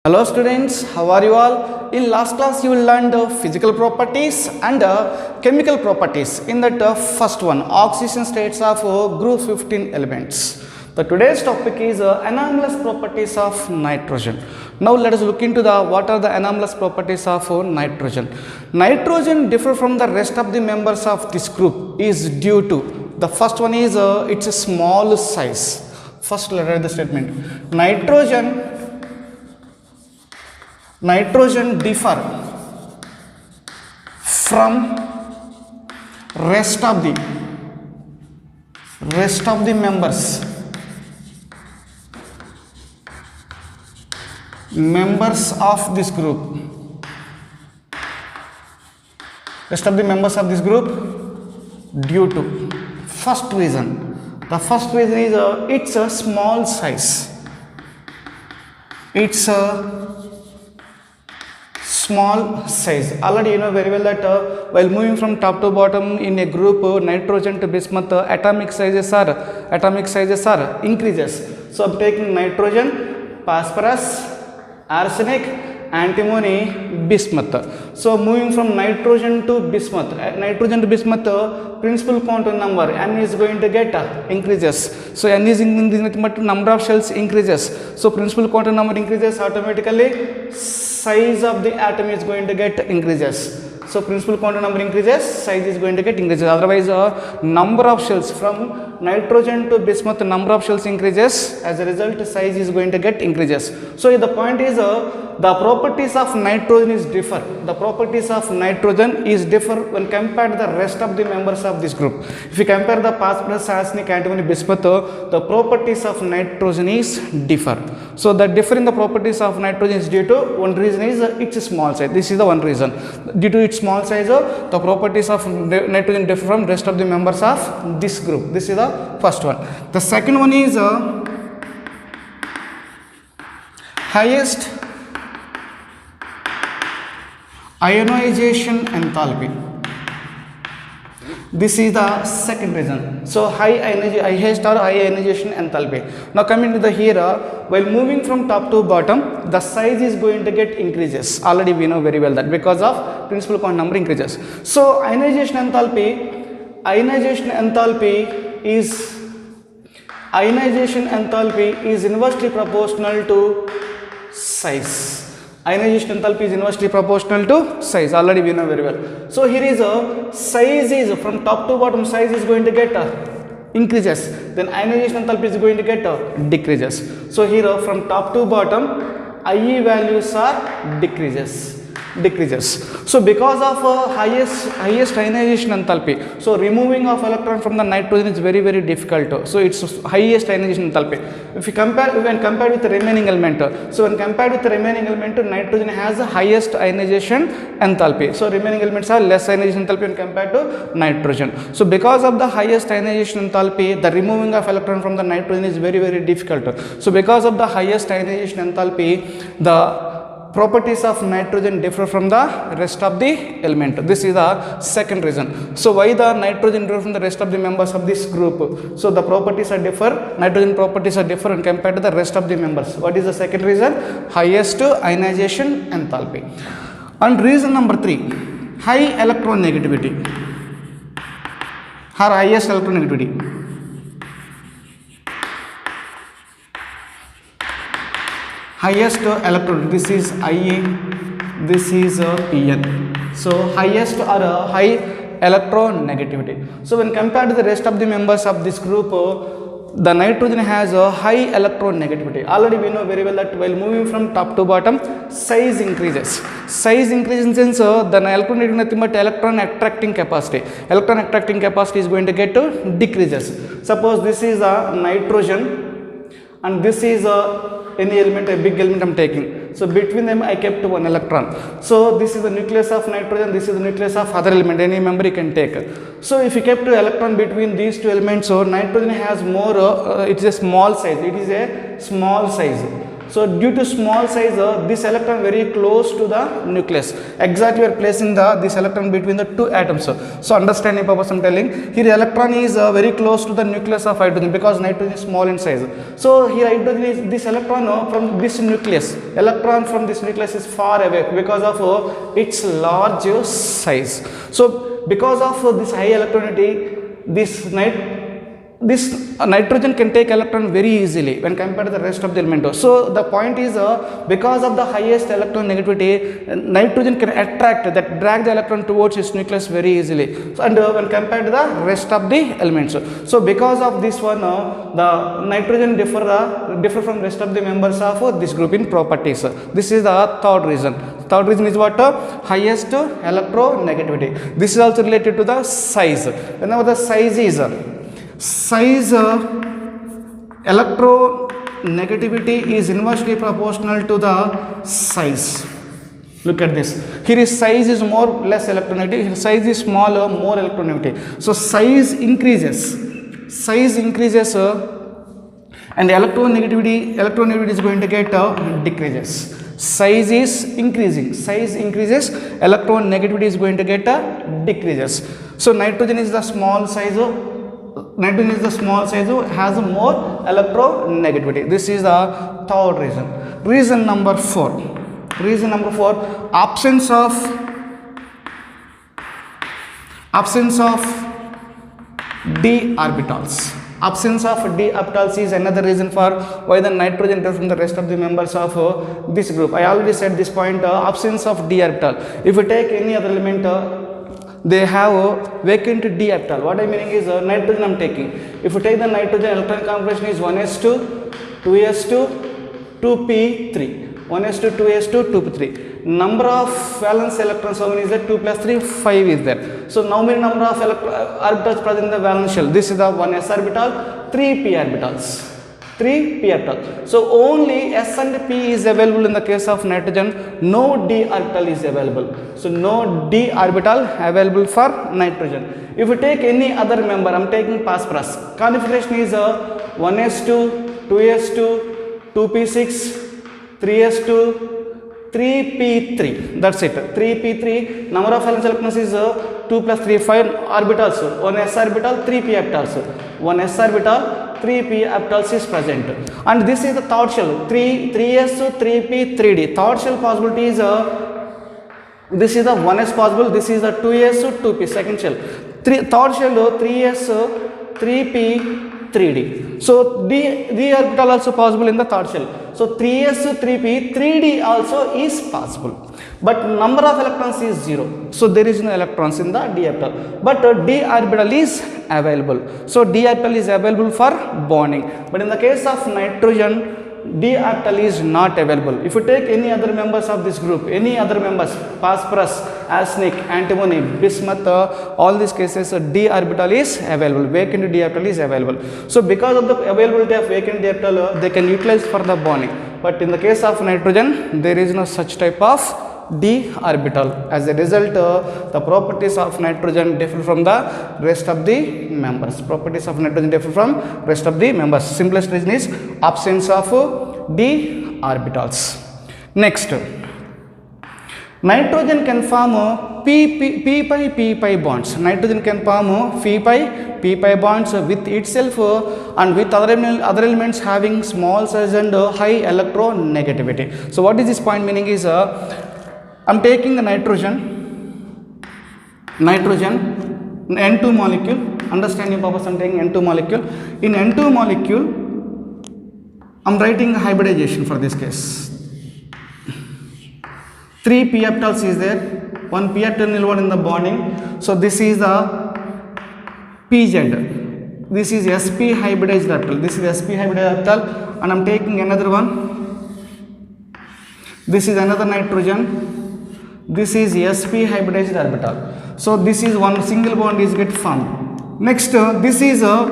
Hello students, how are you all? In last class you learned physical properties and chemical properties. In that first one, oxidation states of group 15 elements. The today's topic is anomalous properties of nitrogen. Now let us look into what are the anomalous properties of nitrogen. Nitrogen differ from the rest of the members of this group is due to the first one is its a small size. First let us read the statement. Nitrogen differ from rest of the members of this group. Rest of the members of this group due to first reason. The first reason is it's a small size. It's a small size. Already you know very well that while moving from top to bottom in a group nitrogen to bismuth atomic sizes are increases. So I'm taking nitrogen, phosphorus, arsenic, antimony, bismuth. So moving from nitrogen to bismuth, principal quantum number n is going to get increases. So n is increasing, but number of shells increases. So principal quantum number increases, automatically size of the atom is going to get increases. So principal quantum number increases, size is going to get increases. Otherwise number of shells from nitrogen to bismuth, number of shells increases, as a result size is going to get increases. So the point is the properties of nitrogen is differ. The properties of nitrogen is differ when compared to the rest of the members of this group. If you compare the phosphorus, arsenic, antimony, bismuth, the properties of nitrogen is differ. So the differ in the properties of nitrogen is due to one reason is its small size. This is the one reason. Due to its small size, the properties of nitrogen differ from rest of the members of this group. This is the first one. The second one is highest ionization enthalpy. This is the second reason. So highest or high ionization enthalpy. Now coming to the here, while moving from top to bottom, the size is going to get increases. Already we know very well that because of principal quantum number increases. So ionization enthalpy is inversely proportional to size. Ionization enthalpy is inversely proportional to size. Already we know very well. So here is a size is from top to bottom, size is going to get increases. Then ionization enthalpy is going to get decreases. So here from top to bottom, IE values are decreases. So because of highest ionization enthalpy, so removing of electron from the nitrogen is very difficult. So it's highest ionization enthalpy. If you compare, when compared with the remaining element, nitrogen has the highest ionization enthalpy. So remaining elements are less ionization enthalpy when compared to nitrogen. So because of the highest ionization enthalpy, the removing of electron from the nitrogen is very difficult. So because of the highest ionization enthalpy, the properties of nitrogen differ from the rest of the element. This is the second reason. So why the nitrogen differ from the rest of the members of this group? So the properties are differ, nitrogen properties are different compared to the rest of the members. What is the second reason? Highest ionization enthalpy. And reason number 3, high electronegativity or highest electronegativity. Highest electron, this is IA, this is EN. So highest or high electronegativity. So when compared to the rest of the members of this group, the nitrogen has a high electronegativity. Already we know very well that while moving from top to bottom, size increases. Size increases in sense the electron is nothing but electron attracting capacity. Electron attracting capacity is going to get decreases. Suppose this is a nitrogen and this is any element, a big element I am taking. So between them I kept one electron. So this is the nucleus of nitrogen, this is the nucleus of other element, any member you can take. So if you kept an electron between these two elements, so nitrogen has more, it is a small size, So due to small size, this electron very close to the nucleus. Exactly, we are placing this electron between the two atoms. So understanding purpose I am telling. Here electron is very close to the nucleus of hydrogen because nitrogen is small in size. So here hydrogen is this electron from this nucleus. Electron from this nucleus is far away because of its large size. So because of this high electronicity, this nitrogen can take electron very easily when compared to the rest of the element. So the point is because of the highest electron negativity, nitrogen can drag the electron towards its nucleus very easily. So, and when compared to the rest of the elements. So because of this one, the nitrogen differ from rest of the members of this group in properties. This is the third reason. Third reason is what? Highest electronegativity. This is also related to the size. Whenever the size is electronegativity is inversely proportional to the size. Look at this. Here is size is more, less electronegativity. Here size is smaller, more electronegativity. So size increases. And electronegativity is going to get decreases. Size is increasing. Size increases. Electronegativity is going to get decreases. So nitrogen is the small size. Has more electronegativity. This is the third reason. Reason number 4. Absence of d orbitals. Absence of d orbitals is another reason for why the nitrogen differs from the rest of the members of this group. I already said this point, absence of d orbital. If you take any other element, they have a vacant d orbital. What I meaning is nitrogen I am taking. If you take the nitrogen, electron configuration is 1s2, 2s2, 2p3. 1s2, 2s2, 2p3. Number of valence electrons, how many is there? 2 plus 3, 5 is there. So now many number of orbitals present in the valence shell. This is the 1s orbital, 3p orbitals. 3p orbital. So only s and p is available in the case of nitrogen. No d orbital is available. So no d orbital available for nitrogen. If you take any other member, I am taking phosphorus. Configuration is 1s2, 2s2, 2p6, 3s2, 3p3. That's it. 3p3. Number of valence electrons is 2 plus 3, 5 orbitals. 1s orbital, 3p orbitals. 1s orbital, 3p orbitals is present. And this is the third shell. 3s, 3p, 3d. Third shell possibility is this is the 1s possible. This is the 2s, 2p. Second shell. Third shell 3s, 3p, 3d. So d orbital also possible in the third shell. So 3s, 3p, 3d also is possible. But number of electrons is 0. So there is no electrons in the d orbital. But d orbital is available. So d orbital is available for bonding. But in the case of nitrogen, d orbital is not available. If you take any other members of this group, any other members, phosphorus, arsenic, antimony, bismuth, all these cases d orbital is available. Vacant d orbital is available. So because of the availability of vacant d orbital, they can utilize for the bonding. But in the case of nitrogen, there is no such type of d orbital. As a result, the properties of nitrogen differ from the rest of the members. Simplest reason is absence of d orbitals. Next, nitrogen can form p pi bonds. Nitrogen can form p pi bonds with itself and with other elements having small size and high electronegativity. So what is this point meaning is, I am taking the nitrogen, N2 molecule, understanding purpose I am taking N2 molecule. In N2 molecule, I am writing hybridization for this case. 3 p orbitals is there, 1 p orbital involved in the bonding. So this is the pz. This is sp hybridized orbital. This is sp hybridized orbital, and I am taking another one. This is another nitrogen. This is sp hybridized orbital. So this is one single bond is get formed. Next, this is a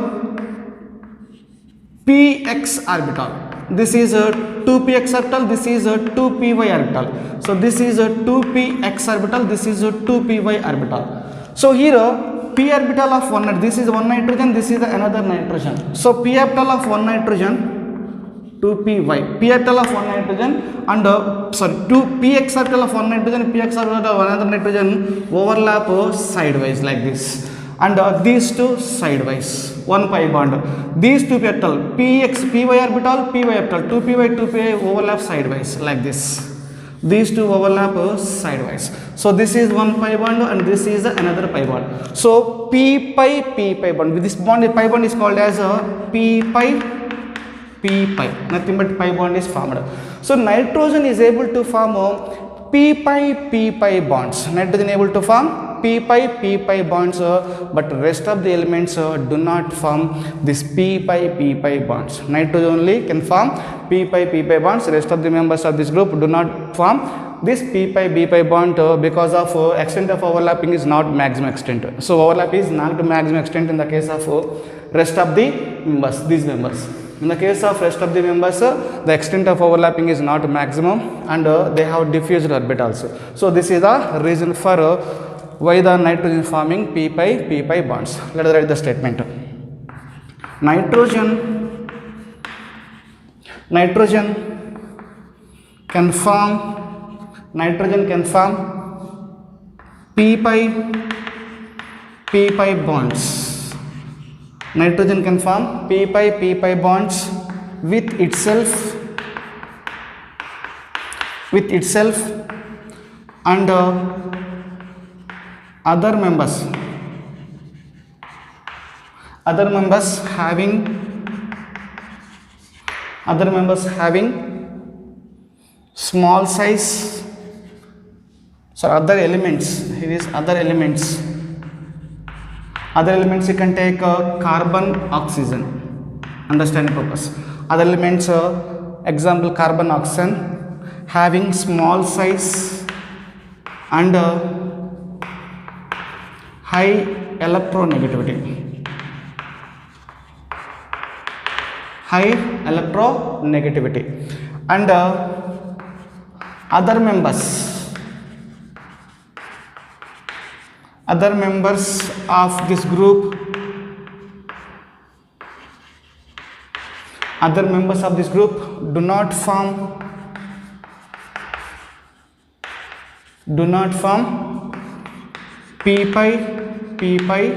px orbital. This is a 2px orbital. This is a 2py orbital. So this is a 2px orbital. This is a 2py orbital. So here p orbital of one. This is one nitrogen. This is another nitrogen. So p orbital of one nitrogen 2py, p orbital of one nitrogen and 2px orbital of one nitrogen, px orbital of another nitrogen overlap sidewise like this, and these two sidewise, one pi bond. These two p orbital, py orbital, 2py 2py overlap sidewise like this. These two overlap sidewise. So this is one pi bond and this is another pi bond. So p pi bond. With this bond, pi bond is called as a p pi. Nothing but pi bond is formed. So nitrogen is able to form p pi bonds. Nitrogen able to form p pi bonds, but rest of the elements do not form this p pi bonds. Nitrogen only can form p pi bonds. Rest of the members of this group do not form this p pi bond because of extent of overlapping is not maximum extent. So overlap is not to maximum extent in the case of rest of the members, these members. In the case of rest of the members, the extent of overlapping is not maximum and they have diffused orbitals. So this is the reason for why the nitrogen forming p pi bonds. Let us write the statement. Nitrogen can form p pi bonds. Nitrogen can form p pi bonds with itself and other members having small size. So other elements, here is other elements you can take carbon, oxygen, understanding purpose. Other elements, example carbon, oxygen having small size and high electronegativity. And other members of this group do not form p pi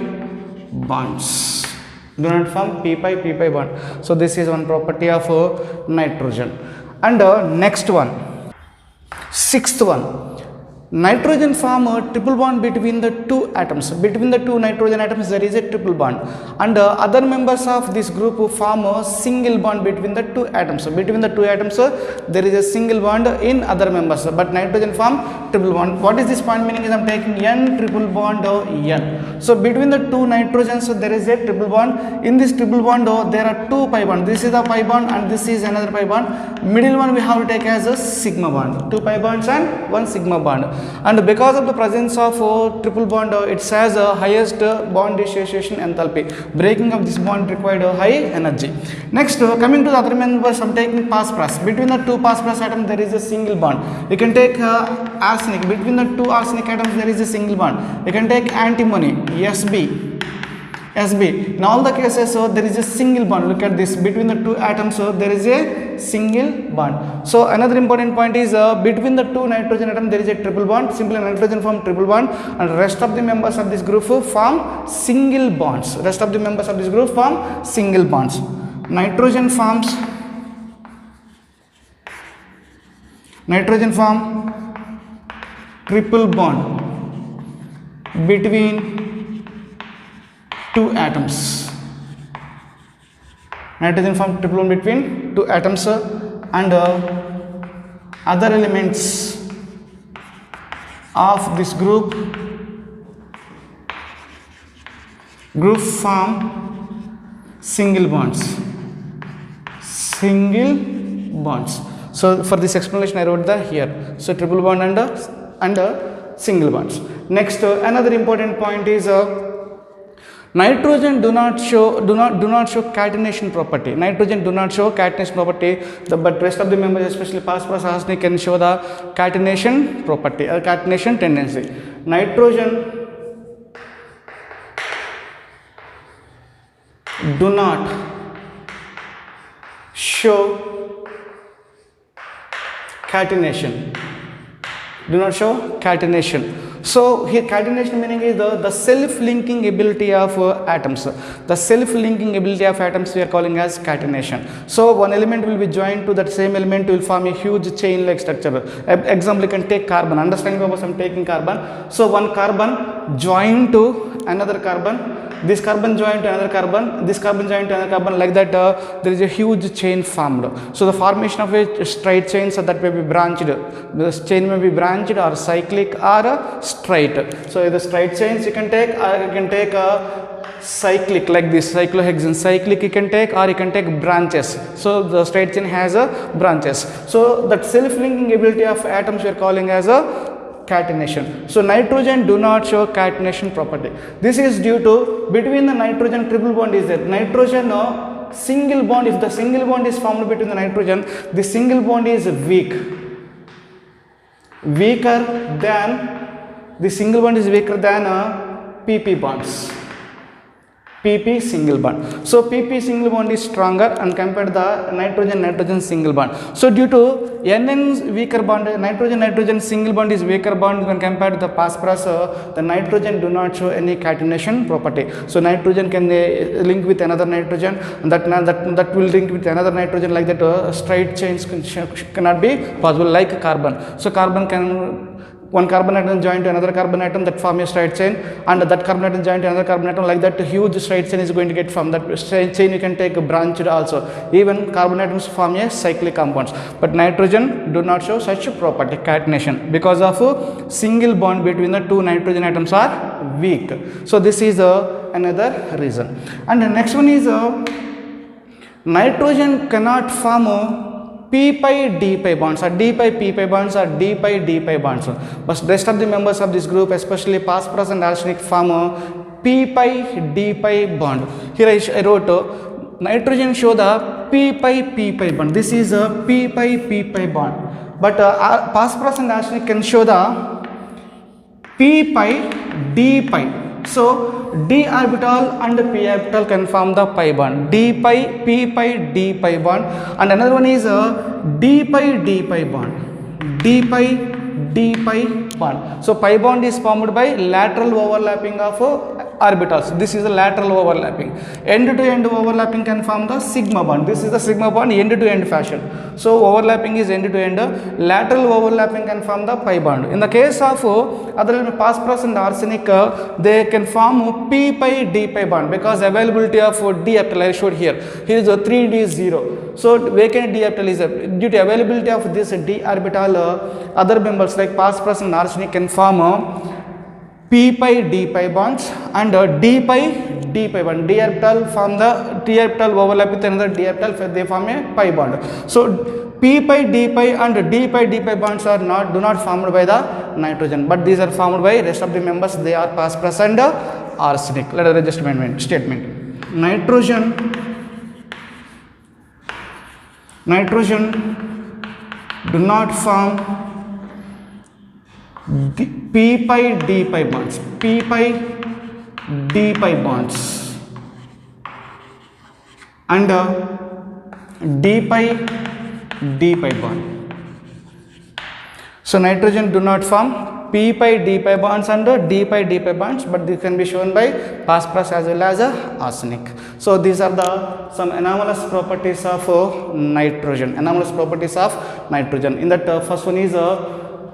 bonds. So this is one property of nitrogen. And next one, sixth one. Nitrogen form a triple bond between the two atoms. Between the two nitrogen atoms there is a triple bond, and other members of this group form a single bond between the two atoms. Between the two atoms there is a single bond in other members, but nitrogen form triple bond. What is this point meaning is I am taking n triple bond n. So between the two nitrogens there is a triple bond. In this triple bond there are two pi bonds. This is a pi bond and this is another pi bond. Middle one we have to take as a sigma bond. Two pi bonds and one sigma bond. And because of the presence of triple bond, it has a highest bond dissociation enthalpy. Breaking of this bond required high energy. Next, coming to the other members, I am taking phosphorus. Between the two phosphorus atoms there is a single bond. You can take arsenic. Between the two arsenic atoms there is a single bond. You can take antimony, SB. In all the cases, there is a single bond. Look at this. Between the two atoms, there is a single bond. So another important point is between the two nitrogen atoms there is a triple bond. Simply nitrogen form triple bond, and rest of the members of this group form single bonds. Nitrogen form triple bond between two atoms. Nitrogen form triple bond between two atoms, and other elements of this group form single bonds. So for this explanation I wrote that here. So triple bond and single bonds. Next, another important point is nitrogen do not show catenation property. But rest of the members, especially phosphorus, arsenic, can show the catenation property or catenation tendency. Nitrogen do not show catenation. Do not show catenation. So here catenation meaning is the self-linking ability of atoms. The self-linking ability of atoms we are calling as catenation. So one element will be joined to that same element will form a huge chain-like structure. Example, you can take carbon. Understanding purpose, I'm taking carbon. So one carbon joined to another carbon. This carbon joined to another carbon, this carbon joined to another carbon, like that there is a huge chain formed. So the formation of a straight chains that may be branched. This chain may be branched or cyclic or straight. So the straight chains you can take, or you can take a cyclic like this, cyclohexane. Cyclic you can take, or you can take branches. So the straight chain has branches. So that self-linking ability of atoms we are calling as a catenation. So nitrogen do not show catenation property. This is due to between the nitrogen triple bond is there. Nitrogen single bond, if the single bond is formed between the nitrogen, the single bond is weak. Weaker than, the single bond is weaker than PP bonds. PP single bond. So PP single bond is stronger and compared to the nitrogen single bond. So due to NN's weaker bond, nitrogen single bond is weaker bond when compared to the phosphorus, the nitrogen do not show any catenation property. So nitrogen can link with another nitrogen, and that will link with another nitrogen, like that straight chains cannot be possible like carbon. So carbon can, one carbon atom joined to another carbon atom, that form a straight chain, and that carbon atom joined to another carbon atom, like that huge straight chain is going to get from that straight chain. You can take a branched also. Even carbon atoms form a cyclic compounds, but nitrogen do not show such property, catenation, because of single bond between the two nitrogen atoms are weak. So this is another reason. And the next one is nitrogen cannot form P pi D pi bonds, or D pi P pi bonds, or D pi D pi bonds. But rest of the members of this group, especially phosphorus and arsenic, form P pi D pi bond. Here I wrote nitrogen show the P pi P pi bond. This is a P pi P pi bond. But phosphorus and arsenic can show the P pi D pi. So D orbital and P orbital can form the pi bond. D pi P pi D pi bond, and another one is D pi D pi bond. D pi D pi bond. So pi bond is formed by lateral overlapping of orbitals. This is the lateral overlapping. End to end overlapping can form the sigma bond. This is the sigma bond end to end fashion. So overlapping is end to end. Lateral overlapping can form the pi bond. In the case of other than phosphorus and arsenic, they can form P pi D pi bond, because availability of D orbital I showed here. Here is a 3D is 0. So vacant D orbital is due to availability of this D orbital. Other members like phosphorus and arsenic can form P pi D pi bonds, and D pi D pi bond. D orbital form the T orbital overlap with another D orbital, they form a pi bond. So P pi D pi and D pi D pi bonds are do not formed by the nitrogen, but these are formed by rest of the members. They are phosphorus and arsenic. Let us just statement. Nitrogen do not form P pi D pi bonds. P pi D pi bonds and D pi D pi bond. So nitrogen do not form P pi D pi bonds and D pi D pi bonds, but this can be shown by phosphorus as well as arsenic. So these are the some anomalous properties of nitrogen. Anomalous properties of nitrogen. In that first one is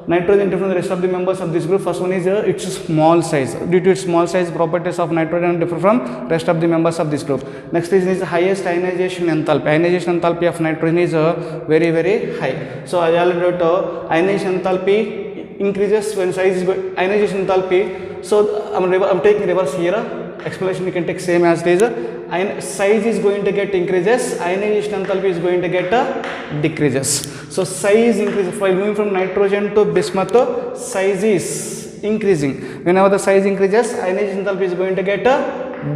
nitrogen different from the rest of the members of this group. First one is its small size. Due to its small size, properties of nitrogen differ from rest of the members of this group. Next is highest ionization enthalpy. Ionization enthalpy of nitrogen is very high. So I already wrote ionization enthalpy increases when size is ionization enthalpy. So I'm taking reverse here. Explanation you can take same as it is. Size is going to get increases, ionization enthalpy is going to get decreases. So size increases. While moving from nitrogen to bismuth, size is increasing. Whenever the size increases, ionization enthalpy is going to get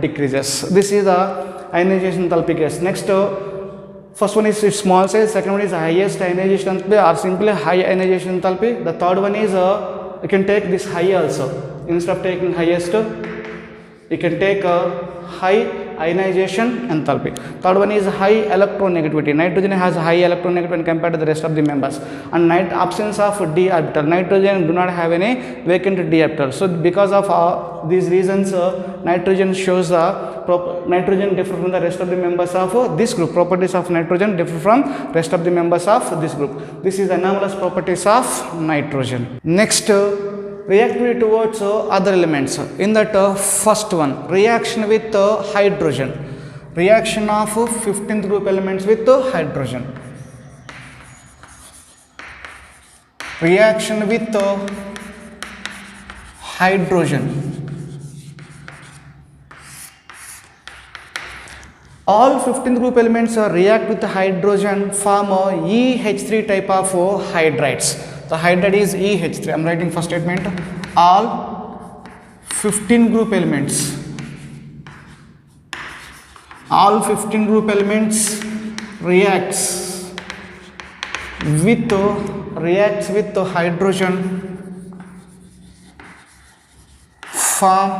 decreases. This is the ionization enthalpy case. Next, first one is its small size, second one is highest ionization enthalpy or simply high ionization enthalpy. The third one is you can take this high also. Instead of taking highest, you can take high ionization enthalpy. Third one is high electronegativity. Nitrogen has high electronegativity when compared to the rest of the members. And absence of d orbital. Nitrogen do not have any vacant d orbital. So because of these reasons, nitrogen shows nitrogen differ from the rest of the members of this group. Properties of nitrogen differ from rest of the members of this group. This is anomalous properties of nitrogen. Next, reactivity towards other elements. In that first one, reaction with hydrogen. Reaction of 15th group elements with hydrogen. Reaction with hydrogen. All 15th group elements react with hydrogen, form EH3 type of hydrides. The hydride is EH3. I am writing first statement. All 15 group elements. All 15 group elements reacts with hydrogen, form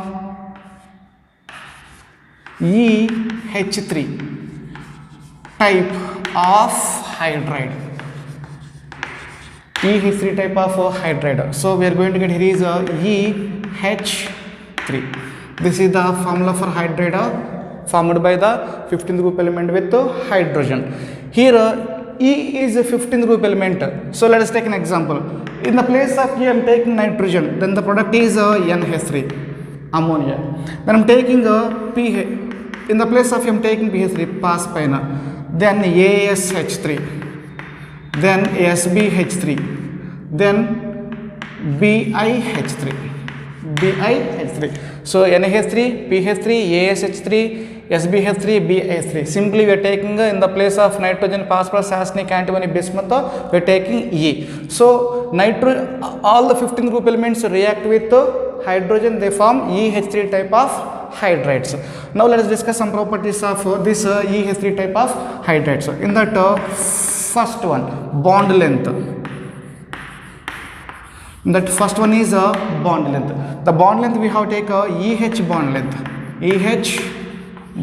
EH3 type of hydride. EH3 type of hydride. So we are going to get here is EH3. This is the formula for hydride formed by the 15th group element with hydrogen. Here E is a 15th group element. So let us take an example. In the place of E I am taking nitrogen, then the product is NH3, ammonia. Then I am taking PH. In the place of I am taking PH3, pass pina. Then ASH3. Then SbH3, then BiH3. So NH3, PH3, ASH3, SbH3, BiH3. Simply we are taking in the place of nitrogen, phosphorus, arsenic, antimony, bismuth, we are taking E. So all the 15 group elements react with hydrogen, they form EH3 type of hydrides. Now let us discuss some properties of this EH3 type of hydrides. In that first one, bond length. That first one is bond length. The bond length we have take EH bond length. EH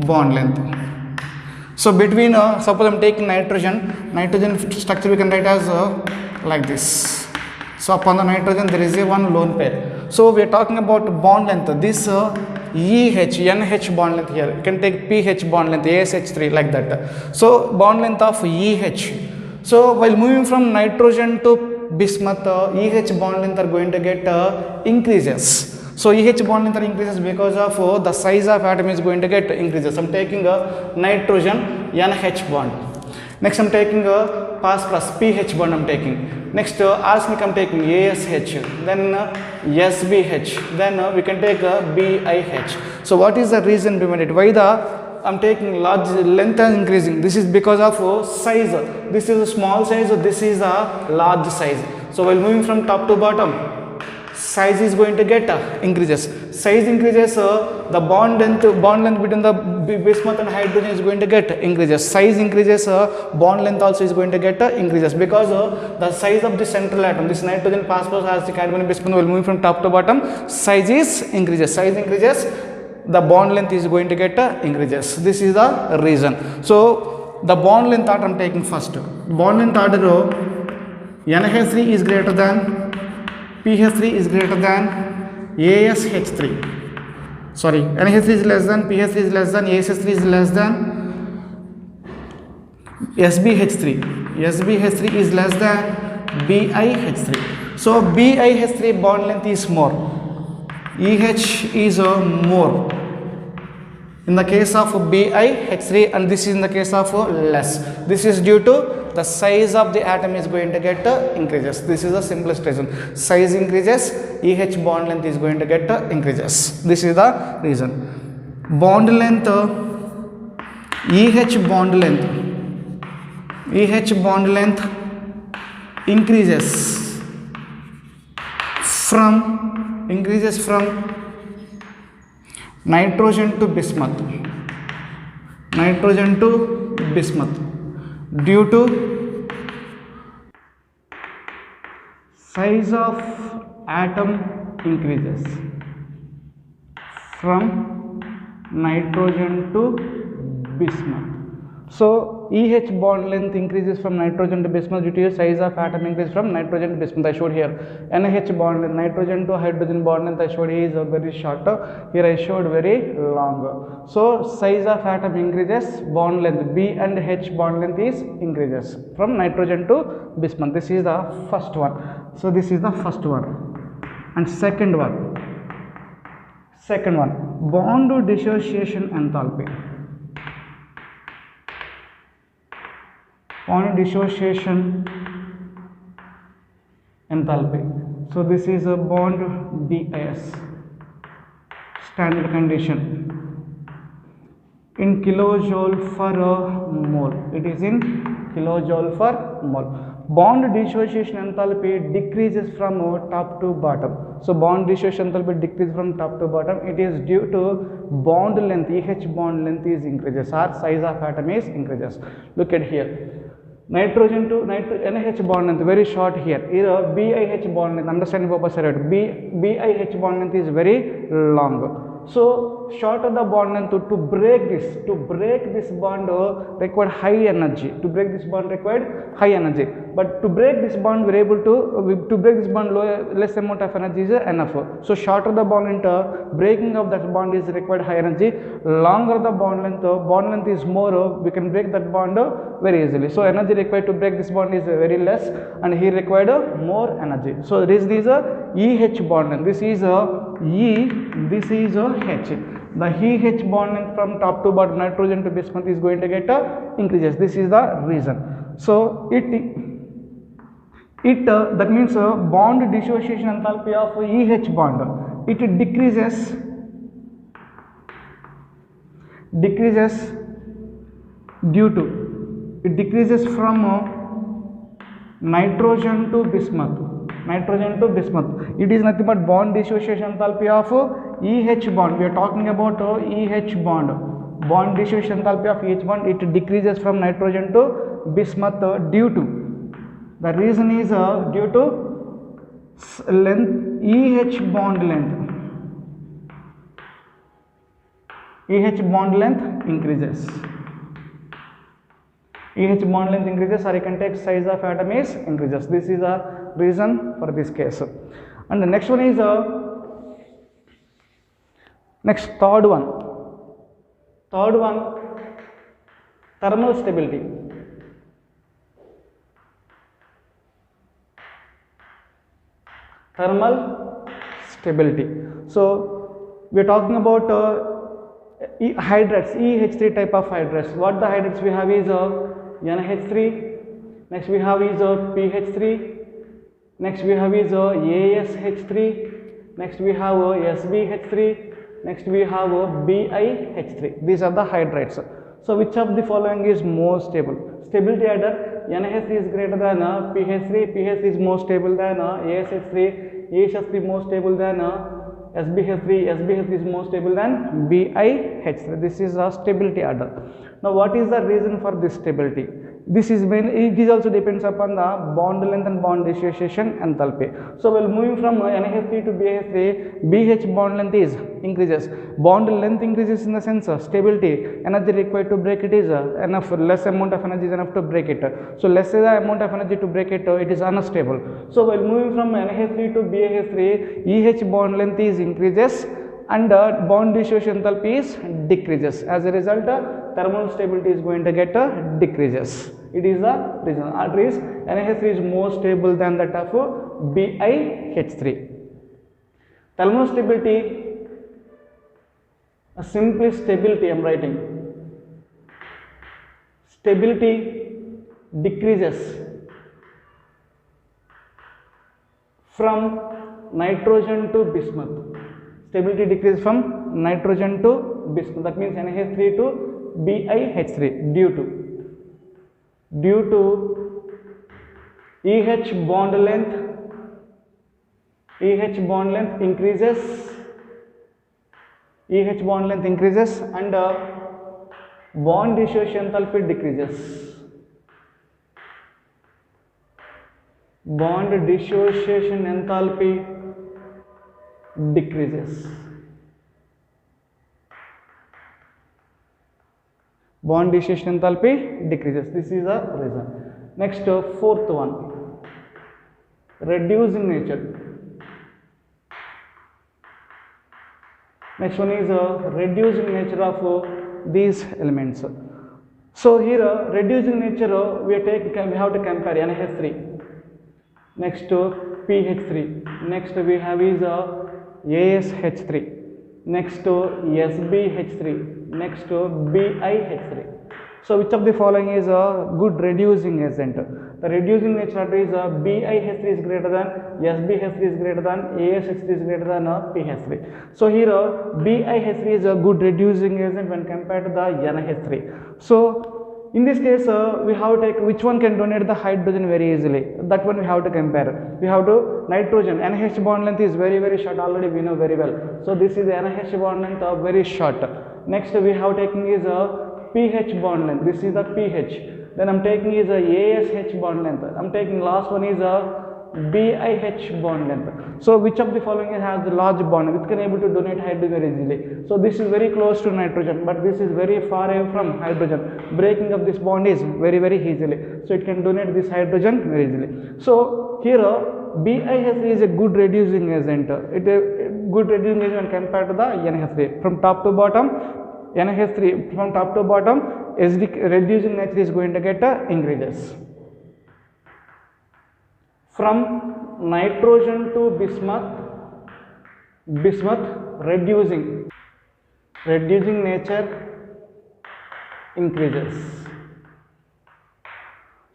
bond length. So between suppose I am taking nitrogen structure we can write as like this. So upon the nitrogen there is a one lone pair. So we are talking about bond length. This NH bond length here. You can take PH bond length, ASH3 like that. So bond length of EH. So while moving from nitrogen to bismuth, EH bond length are going to get increases. So EH bond length increases because of the size of atom is going to get increases. I am taking nitrogen NH bond. Next I am taking phosphorus PH bond I am taking. Next arsenic I am taking ASH. Then SbH. Then we can take BiH. So what is the reason behind it? Why the I am taking large length is increasing? This is because of size. This is a small size, this is a large size. So while moving from top to bottom, size is going to get increases. Size increases, the bond length between the bismuth and hydrogen is going to get increases. Size increases, bond length also is going to get increases because the size of the central atom, this nitrogen, phosphorus, arsenic, antimony, bismuth, will move from top to bottom. Size is increases. Size increases, the bond length is going to get increases. This is the reason. So the bond length order I am taking first. Bond length order NH3 is greater than, PH3 is greater than, ASH3. Sorry, NH3 is less than, PH3 is less than, ASH3 is less than, SbH3. SbH3 is less than BiH3. So BiH3 bond length is more. EH is more in the case of BiH3 and this is in the case of less. This is due to the size of the atom is going to get increases. This is the simplest reason. Size increases, EH bond length is going to get increases. This is the reason. Bond length, EH bond length increases from nitrogen to bismuth due to size of atom increases from nitrogen to bismuth. So EH bond length increases from nitrogen to bismuth due to the size of atom increase from nitrogen to bismuth. I showed here NH bond length, nitrogen to hydrogen bond length I showed here is very short. Here I showed very long. So size of atom increases, bond length B and H bond length is increases from nitrogen to bismuth. This is the first one. So this is the first one. And second one, bond dissociation enthalpy. Bond dissociation enthalpy. So this is a bond DIS, standard condition, in kilojoule for mole. It is in kilojoule for mole. Bond dissociation enthalpy decreases from top to bottom. So bond dissociation enthalpy decreases from top to bottom. It is due to bond length, EH bond length is increases or size of atom is increases. Look at here. Nitrogen to NH bond length very short here. Here BIH bond length, understanding purpose I wrote. BIH bond length is very long. So shorter the bond length, to break this bond required high energy. To break this bond required high energy. But to break this bond we are able to break this bond less amount of energy is enough. So shorter the bond length, breaking of that bond is required high energy. Longer the bond length is more, we can break that bond very easily. So energy required to break this bond is very less, and here required more energy. So this is a EH bond length. This is a E, this is a H. The EH bond length from top to bottom, nitrogen to bismuth, is going to get increases. This is the reason. So that means bond dissociation enthalpy of EH bond, it decreases due to, it decreases from nitrogen to bismuth. It is nothing but bond dissociation enthalpy of EH bond. We are talking about EH bond. Bond dissociation enthalpy of EH bond, it decreases from nitrogen to bismuth due to, the reason is due to length, EH bond length increases. EH bond length increases, or you can take size of atom is increases. This is a reason for this case. And the next one is third one, thermal stability. So we are talking about hydrates, EH3 type of hydrates. What the hydrates we have is NH3, next we have is PH3, next we have is ASH3, next we have SBH3, next we have BiH3. These are the hydrates. So which of the following is more stable? Stability order, NH3 is greater than PH3, PH3 is more stable than ASH3, ASH3 more stable than SBH3, SBH3 is more stable than BiH3. This is a stability order. Now what is the reason for this stability? This is mainly, it is also depends upon the bond length and bond dissociation enthalpy. So while moving from NH3 to BH3, BH bond length is increases. Bond length increases in the sense of stability. Energy required to break it is enough, less amount of energy is enough to break it. So less the amount of energy to break it, it is unstable. So while moving from NH3 to BH3, EH bond length is increases and bond dissociation enthalpy is decreases. As a result, thermal stability is going to get decreases. It is the reason. At least NH3 is more stable than that of BiH3. Thermal stability, simply stability I am writing. Stability decreases from nitrogen to bismuth. Stability decreases from nitrogen to bismuth. That means NH3 to BiH3 due to EH bond length increases, and bond dissociation enthalpy decreases. Bond dissociation enthalpy decreases. Bond dissociation enthalpy decreases. This is the reason. Next, fourth one, reducing nature. Next one is reducing nature of these elements. So here reducing nature we have to compare NH3. Next PH3. Next we have is ASH3. Next SBH3. Next BiH3. So which of the following is a good reducing agent? The reducing nature is BiH3 is greater than, SBH3 is greater than, ASH3 is greater than PH3. So here BiH3 is a good reducing agent when compared to the NH3. So in this case we have to take which one can donate the hydrogen very easily. That one we have to compare. We have to nitrogen. NH bond length is very short, already we know very well. So this is the NH bond length very short. Next we have taken is a pH bond length. This is the pH. Then I'm taking is a ASH bond length. I'm taking last one is a BiH bond length. So which of the following has the large bond which can able to donate hydrogen very easily? So this is very close to nitrogen, but this is very far away from hydrogen. Breaking of this bond is very easily. So it can donate this hydrogen very easily. So here BiH3 is a good reducing agent. It is good reducing agent compared to the NH3. From top to bottom, NH3 from top to bottom, reducing nature is going to get increases. From nitrogen to bismuth, reducing nature increases.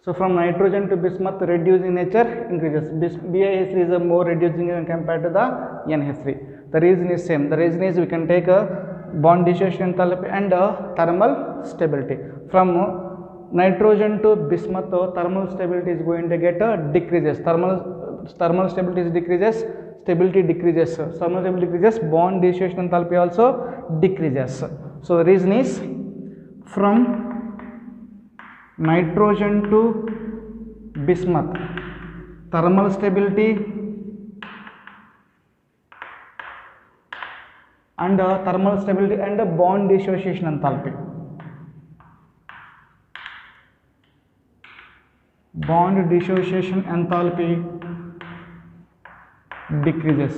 So from nitrogen to bismuth, reducing nature increases. BiH3 is a more reducing agent compared to the NH3. The reason is same. The reason is we can take a bond dissociation enthalpy and thermal stability. From nitrogen to bismuth, thermal stability is going to get decreases. Thermal stability is decreases, stability decreases. Thermal stability decreases, bond dissociation enthalpy also decreases. So the reason is from nitrogen to bismuth, thermal stability and thermal stability and bond dissociation enthalpy. Bond dissociation enthalpy decreases.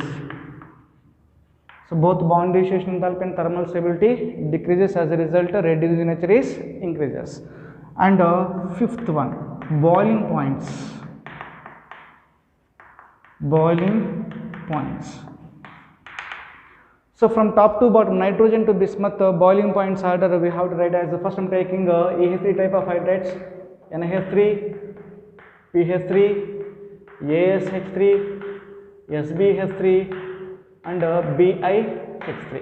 So both bond dissociation enthalpy and thermal stability decreases. As a result, reducing nature is increases. And fifth one, boiling points. Boiling points. So from top to bottom, nitrogen to bismuth, boiling points order we have to write as the first. I'm taking AH3 type of hydrates, NH3, PH3, ASH3, SBH3 and BiH3.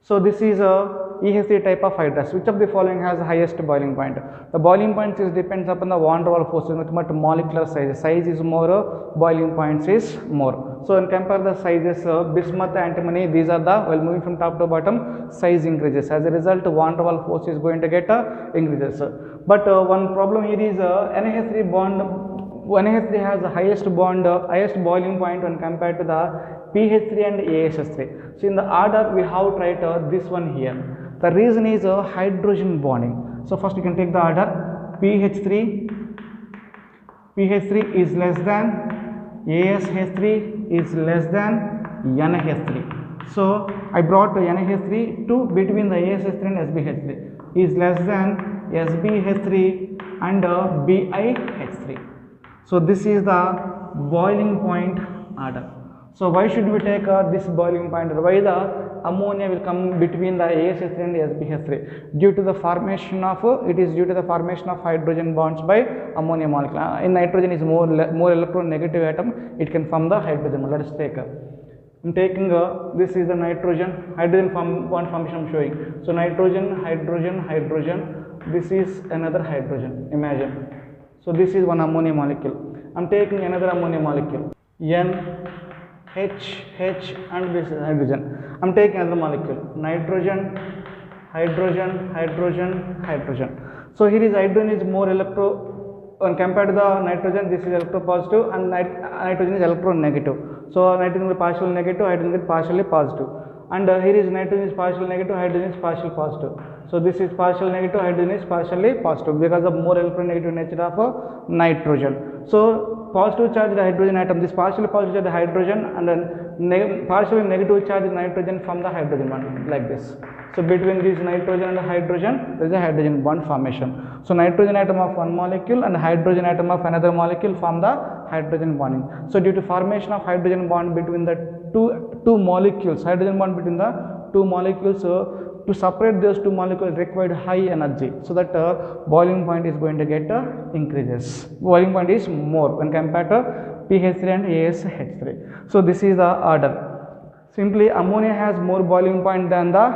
So this is EH3 type of hydras. Which of the following has the highest boiling point? The boiling point is depends upon the van der Waals force, but molecular size. Size is more, boiling points is more. So when compare the sizes, bismuth, antimony, these are the, while moving from top to bottom, size increases. As a result, van der Waals force is going to get increases. But one problem here is NH3 bond. NH3 has the highest bond, highest boiling point when compared to the PH3 and ASH3. So in the order we have tried this one here. The reason is hydrogen bonding. So first we can take the order. PH3 is less than, ASH3 is less than NH3. So I brought NH3 to between the ASH3 and SBH3 is less than SBH3 and BiH3. So this is the boiling point order. So why should we take this boiling point? Why the ammonia will come between the ASH3 and SBH3? Due to the formation of, it is due to the formation of hydrogen bonds by ammonia molecule. In nitrogen is more electronegative atom, it can form the hydrogen. Let us take I'm taking this is the nitrogen, hydrogen bond formation I'm showing. So nitrogen, hydrogen, hydrogen, this is another hydrogen, imagine. So this is one ammonia molecule. I'm taking another ammonia molecule, N, H, H and this is hydrogen. I'm taking another molecule, nitrogen, hydrogen, hydrogen, hydrogen. So here is hydrogen is more when compared to the nitrogen, this is electropositive and nitrogen is electronegative. So nitrogen is partially negative, hydrogen is partially positive. And here is nitrogen is partially negative, hydrogen is partially positive. So this is partial negative, hydrogen is partially positive because of more electronegative nature of nitrogen. So positive charged hydrogen atom, this partially positive charged hydrogen and then partially negative charged nitrogen from the hydrogen bond, like this. So between this nitrogen and the hydrogen, there is a hydrogen bond formation. So nitrogen atom of one molecule and hydrogen atom of another molecule form the hydrogen bonding. So due to formation of hydrogen bond between the two molecules, hydrogen bond between the two molecules, to separate those two molecules required high energy, so that boiling point is going to get increases. Boiling point is more when compared to PH3 and ASH3. So this is the order. Simply ammonia has more boiling point than the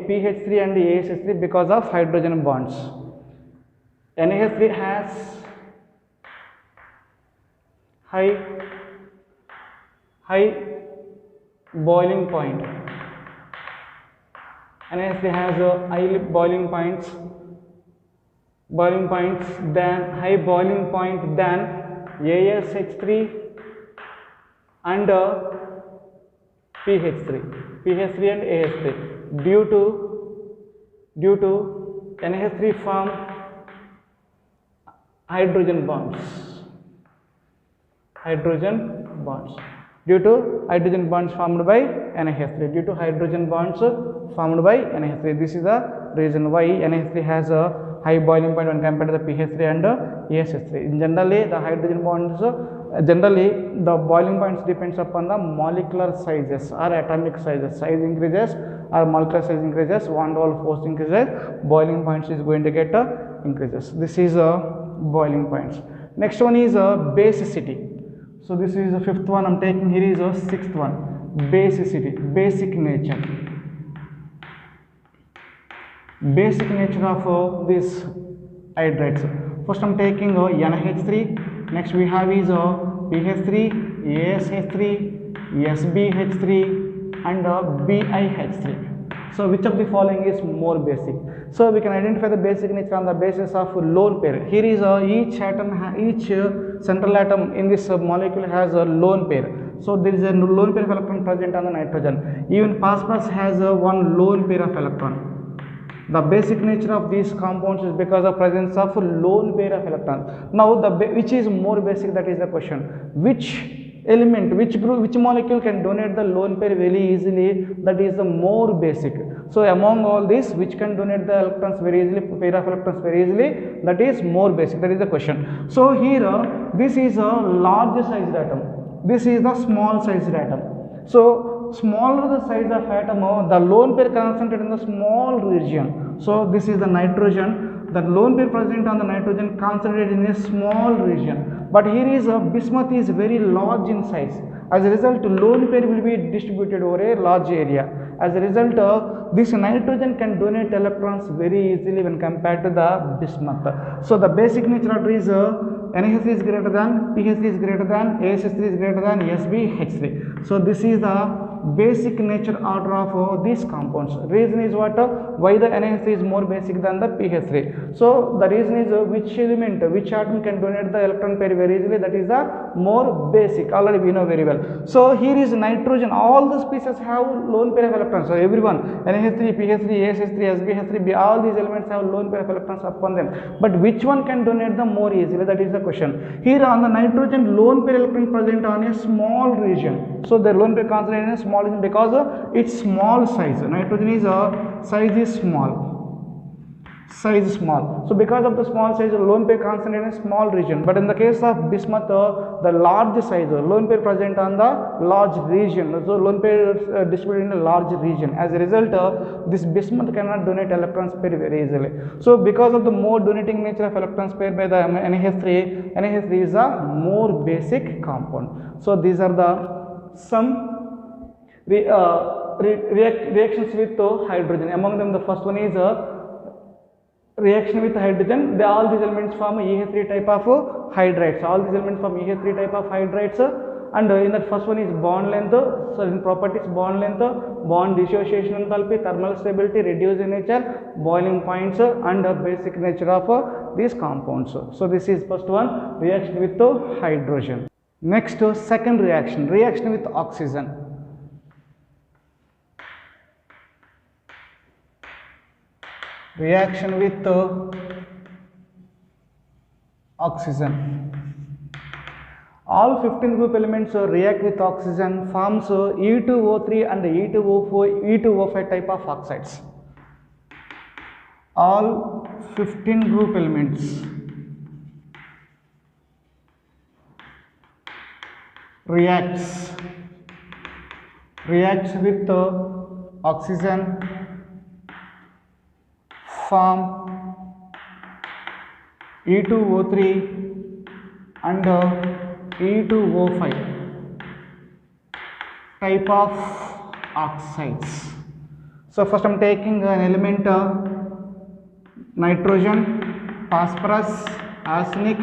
PH3 and the ASH3 because of hydrogen bonds. NH3 has high boiling point. NH3 has high boiling points than high boiling point than ASH3 and PH3 and AH3 due to NH3 form hydrogen bonds due to hydrogen bonds formed by NH3, due to hydrogen bonds formed by NH3. This is the reason why NH3 has a high boiling point when compared to the PH3 and ASH3. Generally, the hydrogen bonds, the boiling points depends upon the molecular sizes or atomic sizes. Size increases or molecular size increases, van der Waals force increases, boiling points is going to get increases. This is boiling points. Next one is basicity. So this is the fifth one I'm taking. Here is a sixth one, basicity, basic nature. Basic nature of these hydrates. First I'm taking NH3. Next we have is PH3, ASH3, SBH3 and BiH3. So which of the following is more basic? So we can identify the basic nature on the basis of lone pair. Here is each central atom in this molecule has a lone pair. So there is a lone pair of electron present on the nitrogen. Even phosphorus has one lone pair of electron. The basic nature of these compounds is because of presence of lone pair of electrons. Now which is more basic, that is the question. Which element, which group, which molecule can donate the lone pair very easily, that is the more basic. So among all these, which can donate the electrons very easily, pair of electrons very easily, that is more basic, that is the question. So here this is a large sized atom, this is the small sized atom. So smaller the size of atom, the lone pair concentrated in the small region. So this is the nitrogen, the lone pair present on the nitrogen concentrated in a small region. But here is bismuth is very large in size. As a result, lone pair will be distributed over a large area. As a result, this nitrogen can donate electrons very easily when compared to the bismuth. So the basic nature order is NH3 is greater than, PH3 is greater than, ASH3 is greater than, SBH3. So this is the basic nature order of these compounds. Reason is what? Why the NH3 is more basic than the PH3. So the reason is which element, which atom can donate the electron pair very easily, that is the more basic. Already we know very well. So here is nitrogen. All the species have lone pair of electrons. So everyone, NH3, PH3, ASH3, SBH3, all these elements have lone pair of electrons upon them. But which one can donate them more easily? That is the question. Here on the nitrogen, lone pair electron present on a small region. So the lone pair concentrated in a small region because its small size. Nitrogen is size is small. So because of the small size, lone pair concentrated in a small region. But in the case of bismuth, the large size, lone pair present on the large region. So lone pair distributed in a large region. As a result, this bismuth cannot donate electrons pair very easily. So because of the more donating nature of electrons pair by the NH3 is a more basic compound. So these are the some reactions with hydrogen. Among them, the first one is reaction with hydrogen. All these elements form EH3 type of hydrides. All these elements form EH3 type of hydrides. And in that first one is bond length, certain properties, bond length, bond dissociation enthalpy, thermal stability, reduced nature, boiling points, and basic nature of these compounds. So this is first one, reaction with hydrogen. Next, second reaction, reaction with oxygen. reaction with oxygen. All 15 group elements react with oxygen, forms E2O3 and E2O4, E2O5 type of oxides. All 15 group elements reacts with oxygen, form E2O3 and E2O5 type of oxides. So first I am taking an element nitrogen, phosphorus, arsenic,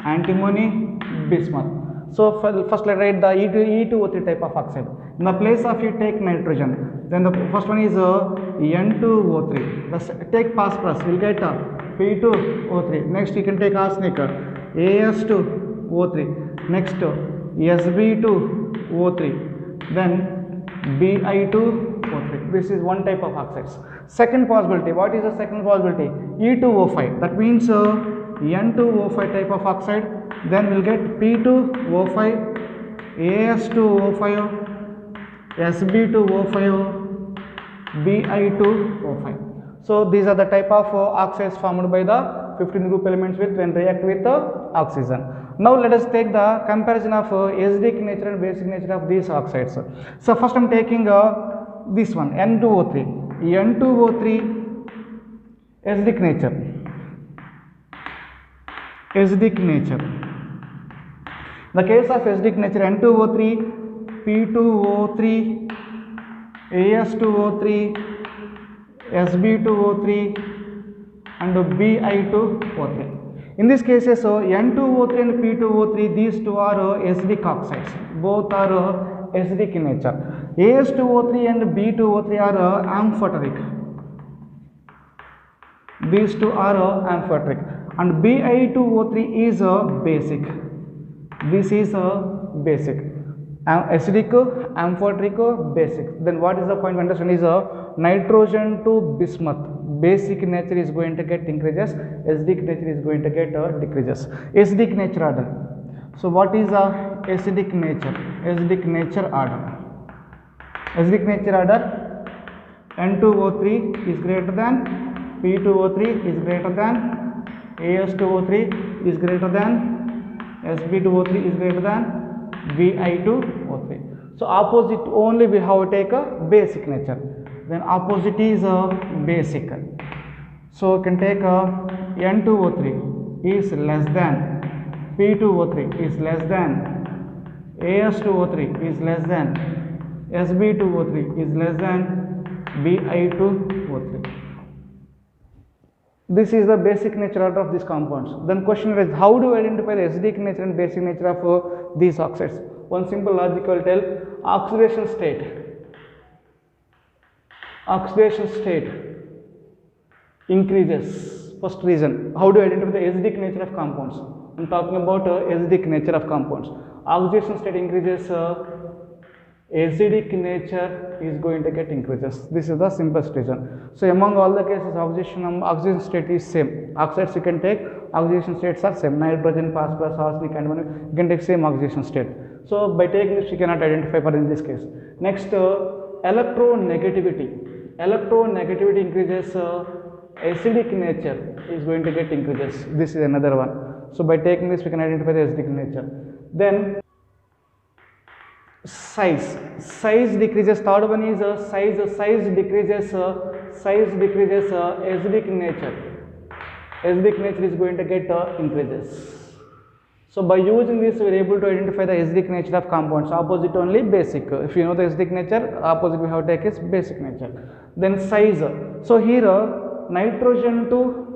antimony, bismuth. So first let us write the E2O3 type of oxide. In the place of you take nitrogen, then the first one is N2O3. Take phosphorus, we will get P2O3. Next you can take arsenic, As2O3. Next Sb2O3. Then Bi2O3. This is one type of oxides. Second possibility, what is the second possibility? E2O5. That means N2O5 type of oxide. Then we will get P2O5, As2O5, Sb2O5, Bi2O5. So these are the type of oxides formed by the 15 group elements when react with oxygen. Now let us take the comparison of acidic nature and basic nature of these oxides. So first I am taking this one, N2O3. N2O3 acidic nature. Acidic nature. The case of acidic nature, N2O3, P2O3, As2O3, Sb2O3 and Bi2O3. In these cases, N2O3 and P2O3, these two are acidic oxides. Both are acidic in nature. As2O3 and B2O3 are amphoteric. These two are amphoteric. And Bi2O3 is basic. This is basic. Acidic, amphoteric, basic. Then what is the point to understand is nitrogen to bismuth. Basic nature is going to get increases, acidic nature is going to get decreases. Acidic nature order. So what is acidic nature? Acidic nature order. Acidic nature order, N2O3 is greater than, P2O3 is greater than, As2O3 is greater than, Sb2O3 is greater than, Bi2O3. So opposite only we have to take a basic nature. Then opposite is basic. So you can take N2O3 is less than, P2O3 is less than, As2O3 is less than, Sb2O3 is less than, Bi2O3. This is the basic nature order of these compounds. Then question is, how do we identify the acidic nature and basic nature of these oxides? One simple logic will tell, oxidation state. Oxidation state increases. First reason, how do you identify the acidic nature of compounds? I am talking about acidic nature of compounds. Oxidation state increases, acidic nature is going to get increases. This is the simplest reason. So among all the cases, oxidation state is same. Oxides you can take, oxidation states are same. Nitrogen, phosphorus, arsenic, and you can take same oxidation state. So by taking this, you cannot identify for in this case. Next, electronegativity. Electronegativity increases, acidic nature is going to get increases. This is another one. So by taking this, we can identify the acidic nature. Then size decreases. Third one is size decreases, acidic nature is going to get increases. So by using this, we are able to identify the acidic nature of compounds. Opposite only basic. If you know the acidic nature, opposite we have to take is basic nature. Then size. So here nitrogen to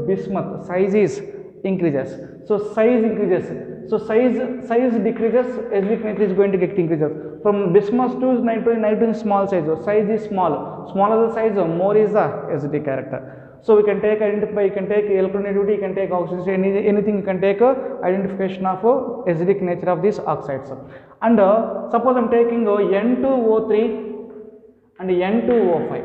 bismuth, size is increases. So size increases. So size decreases, acidic nature is going to get increases. From bismuth to nitrogen is small size. So size is small. Smaller the size, more is the acidic character. So we can take you can take electronegativity, you can take oxidation, anything you can take identification of acidic nature of these oxides. And suppose I am taking N2O3 and N2O5.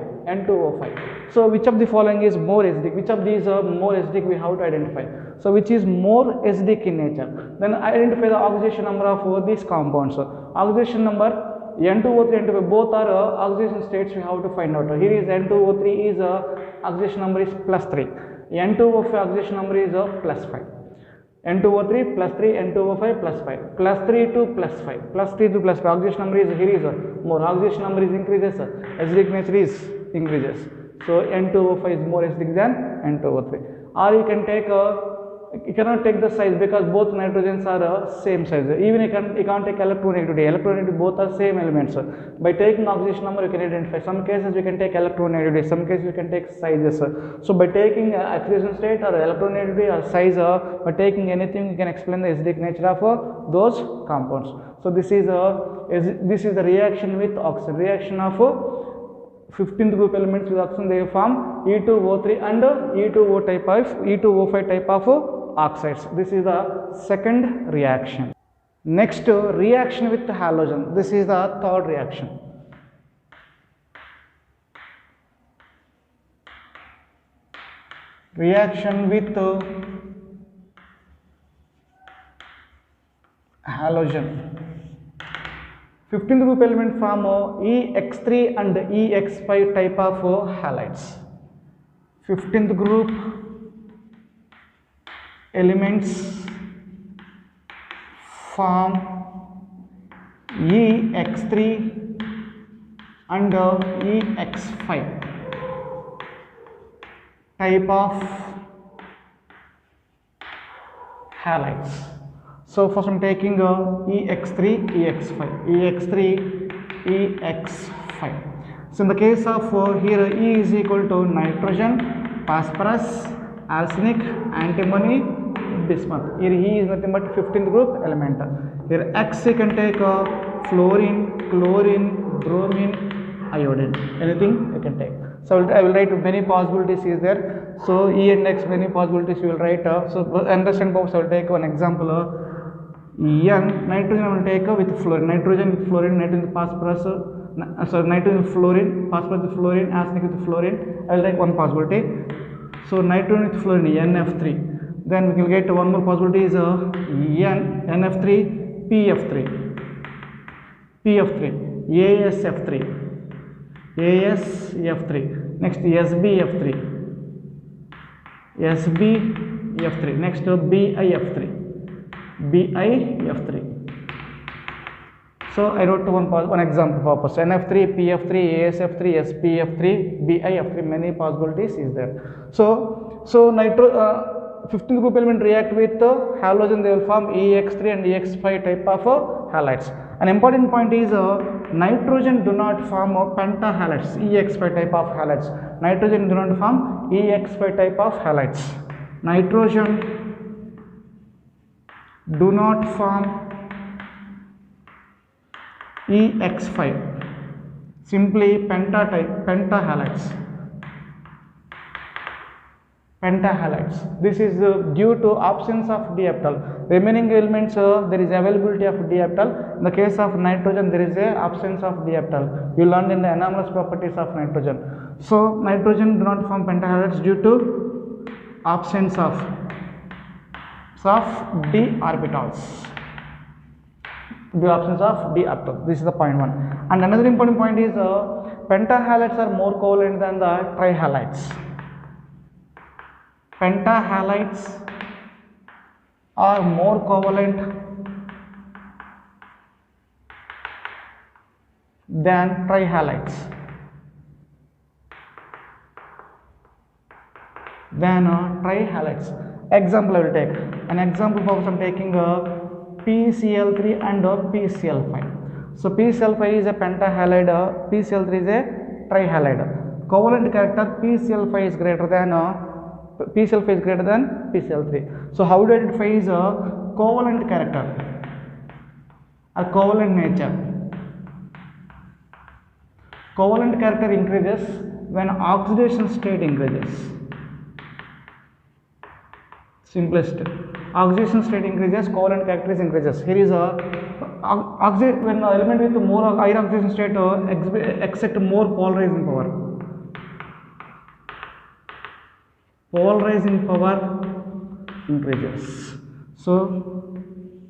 So which of the following is more acidic? Which of these are more acidic we have to identify. So which is more acidic in nature? Then identify the oxidation number of these compounds. Oxidation number N2O3 and N2O5 both are oxidation states we have to find out. Here is N2O3 is oxidation number is +3. N2O5 oxidation number is +5. N2O3 +3, N2O5 +5, +3 to +5, +3 to +5. Oxidation number is here is more. Oxidation number is increases. Acidic nature is increases. So N2O5 is more acidic than N2O3. Or you can take you cannot take the size because both nitrogens are same size. Even you can't take electronegativity. Electronegativity both are same elements. By taking oxidation number, you can identify. Some cases we can take electronegativity. Some cases we can take sizes. So by taking oxidation state or electronegativity or size, by taking anything, you can explain the acidic nature of those compounds. So this is the reaction with oxygen. Reaction of 15th group elements with oxygen, they form E2O3 and E2O5 type of oxides. This is the second reaction. Next, reaction with halogen. This is the third reaction. Reaction with halogen. 15th group element form EX3 and EX5 type of halides. 15th group elements form EX3 and EX5 type of halides. So first I am taking EX3, EX5, EX3, EX5. So in the case of here E is equal to nitrogen, phosphorus, arsenic, antimony, bismuth. Here E is nothing but 15th group element. Here X you can take fluorine, chlorine, bromine, iodine. Anything you can take. So I will write many possibilities is there. So E and X many possibilities you will write. So understand purpose I will take one example. N nitrogen I will take with fluorine, nitrogen with fluorine, nitrogen with phosphorus, nitrogen with fluorine, phosphorus with fluorine, arsenic with fluorine. I will take one possibility. So nitrogen with fluorine NF3. Then we will get one more possibility is NF3 PF3, PF3, ASF3, ASF3. Next SBF3, SBF3. Next BIF3. BIF3. So I wrote one example purpose. NF3, PF3, ASF3, SPF3, BIF3. Many possibilities is there. So 15th group element react with halogen. They will form EX3 and EX5 type of halides. An important point is nitrogen do not form pentahalides. EX5 type of halides. Nitrogen do not form EX5 type of halides. Nitrogen do not form EX5, simply pentahalides. Pentahalides. This is due to absence of diapital. Remaining elements there is availability of diapital. In the case of nitrogen there is a absence of diapital. You learned in the anomalous properties of nitrogen. So nitrogen do not form pentahalides due to absence of d orbitals. The absence of d orbital. This is the point one. And another important point is pentahalides are more covalent than the trihalides. Pentahalides are more covalent than trihalides. Example I will take. An example purpose I am taking PCl3 and PCl5. So PCl5 is a pentahalide, PCl3 is a trihalide. Covalent character PCl5 is greater than PCl3. So how to identify is a covalent character or covalent nature. Covalent character increases when oxidation state increases. Simplest. Oxidation state increases, covalent character increases. Here is when element with more higher oxidation state exert more polarizing power. polarizing power increases. So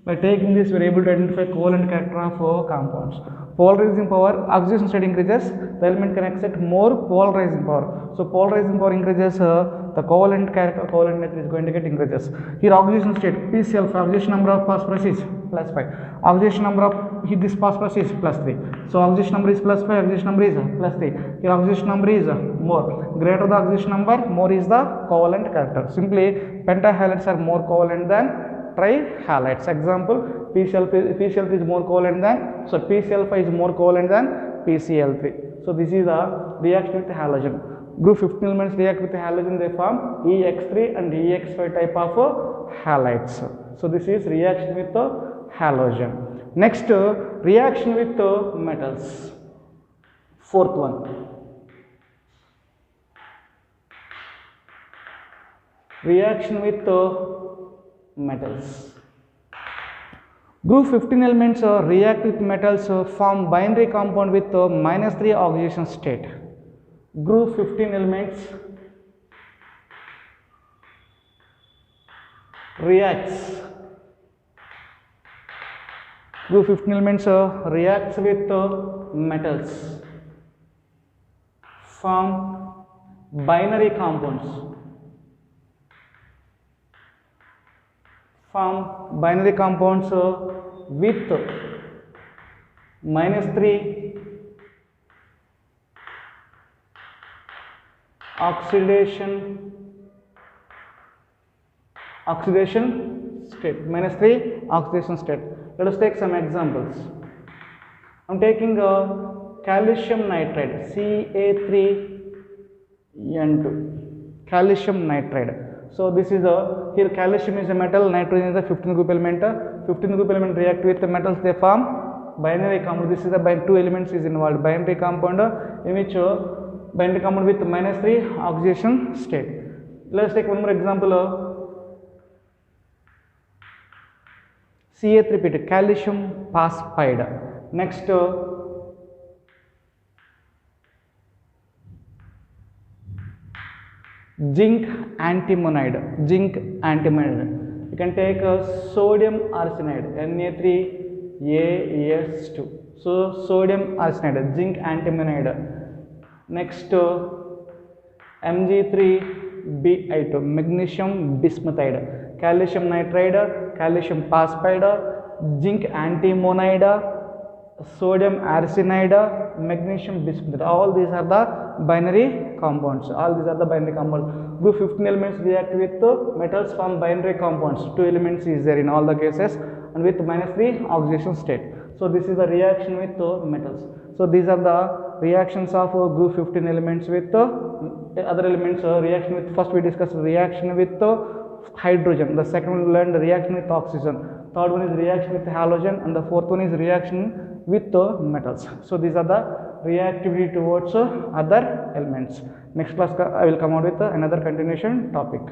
by taking this, we are able to identify covalent character of compounds. Polarizing power, oxidation state increases, the element can accept more polarizing power. So polarizing power increases, the covalent character, covalent nature is going to get increases. Here oxidation state, PCl, oxidation number of phosphorus is plus 5. Oxidation number of this phosphorus is plus 3. So oxidation number is plus 5, oxidation number is plus 3. Here oxidation number is more. Greater the oxidation number, more is the covalent character. Simply pentahalides are more covalent than trihalides. Example, PCl3 is more covalent than, so PCl5 is more covalent than PCl3. So this is the reaction with halogen. Group 15 elements react with halogen, they form EX3 and EX5 type of halides. So this is reaction with halogen. Next, reaction with metals. Fourth one. Reaction with metals. Group 15 elements react with metals, form binary compound with -3 oxidation state. Group 15 elements reacts. Group 15 elements reacts with metals, form binary compounds. Form binary compounds with -3 oxidation state, -3 oxidation state. Let us take some examples. I am taking calcium nitride, Ca3n2, calcium nitride. So this is here calcium is a metal, nitrogen is a 15th group element. 15th group element react with the metals, they form binary compound. This is the two elements is involved, binary compound in which binary compound with -3 oxidation state. Let us take one more example. Ca3 repeat, calcium phosphide. Next, zinc antimonide. You can take sodium arsenide, Na3AS2. So sodium arsenide, zinc antimonide. Next, Mg3Bi2, magnesium bismuthide. Calcium nitride, calcium phosphide, zinc antimonide, sodium arsenide, magnesium bismuthide. All these are the binary compounds. Group 15 elements react with metals, form binary compounds. 2 elements is there in all the cases and with -3 oxidation state. So this is the reaction with metals. So these are the reactions of group 15 elements with other elements. Reaction with, first we discussed reaction with hydrogen, the second one learned reaction with oxygen, third one is reaction with halogen, and the fourth one is reaction with metals. So these are the reactivity towards other elements. Next class I will come out with another continuation topic.